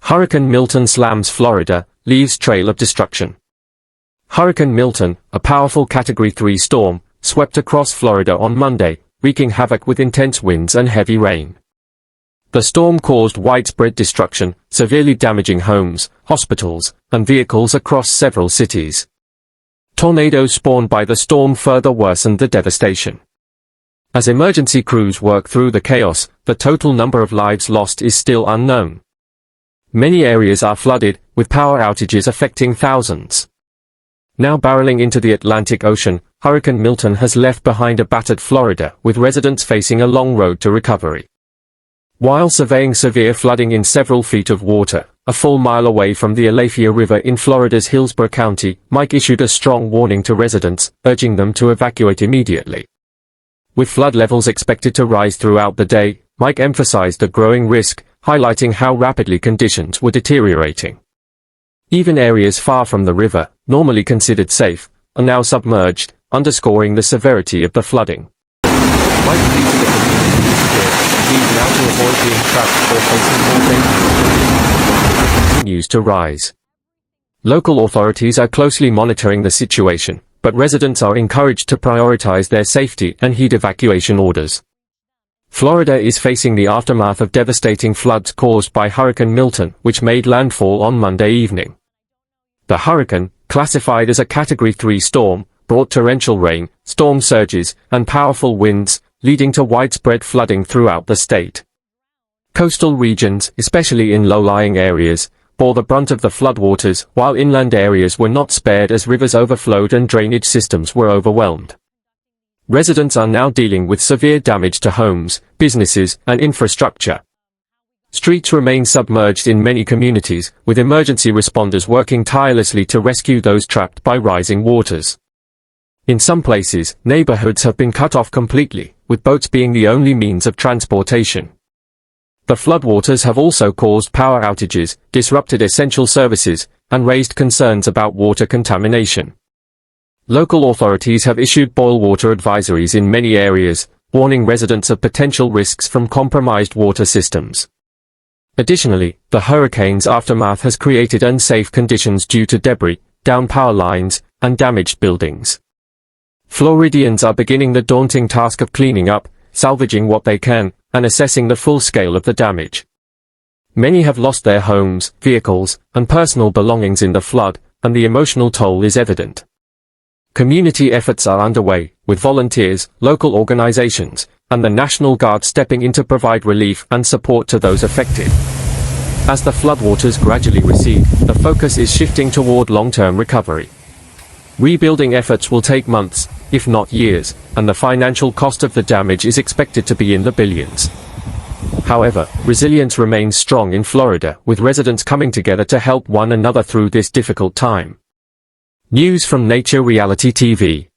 Hurricane Milton slams Florida, leaves trail of destruction. Hurricane Milton, a powerful Category 3 storm, swept across Florida on Monday, wreaking havoc with intense winds and heavy rain. The storm caused widespread destruction, severely damaging homes, hospitals, and vehicles across several cities. Tornadoes spawned by the storm further worsened the devastation. As emergency crews work through the chaos, the total number of lives lost is still unknown. Many areas are flooded, with power outages affecting thousands. Now barreling into the Atlantic Ocean, Hurricane Milton has left behind a battered Florida, with residents facing a long road to recovery. While surveying severe flooding in several feet of water, a full mile away from the Alafia River in Florida's Hillsborough County, Mike issued a strong warning to residents, urging them to evacuate immediately. With flood levels expected to rise throughout the day, Mike emphasized the growing risk, highlighting how rapidly conditions were deteriorating. Even areas far from the river, normally considered safe, are now submerged, underscoring the severity of the flooding. Mike pleaded the community to scared, now to avoid being trapped or facing more danger continues to rise. Local authorities are closely monitoring the situation, but residents are encouraged to prioritize their safety and heed evacuation orders. Florida is facing the aftermath of devastating floods caused by Hurricane Milton, which made landfall on Monday evening. The hurricane, classified as a Category 3 storm, brought torrential rain, storm surges, and powerful winds, leading to widespread flooding throughout the state. Coastal regions, especially in low-lying areas, bore the brunt of the floodwaters, while inland areas were not spared as rivers overflowed and drainage systems were overwhelmed. Residents are now dealing with severe damage to homes, businesses, and infrastructure. Streets remain submerged in many communities, with emergency responders working tirelessly to rescue those trapped by rising waters. In some places, neighborhoods have been cut off completely, with boats being the only means of transportation. The floodwaters have also caused power outages, disrupted essential services, and raised concerns about water contamination. Local authorities have issued boil water advisories in many areas, warning residents of potential risks from compromised water systems. Additionally, the hurricane's aftermath has created unsafe conditions due to debris, downed power lines, and damaged buildings. Floridians are beginning the daunting task of cleaning up, salvaging what they can, and assessing the full scale of the damage. Many have lost their homes, vehicles, and personal belongings in the flood, and the emotional toll is evident. Community efforts are underway, with volunteers, local organizations, and the National Guard stepping in to provide relief and support to those affected. As the floodwaters gradually recede, the focus is shifting toward long-term recovery. Rebuilding efforts will take months, if not years, and the financial cost of the damage is expected to be in the billions. However, resilience remains strong in Florida, with residents coming together to help one another through this difficult time. News from Nature Reality TV.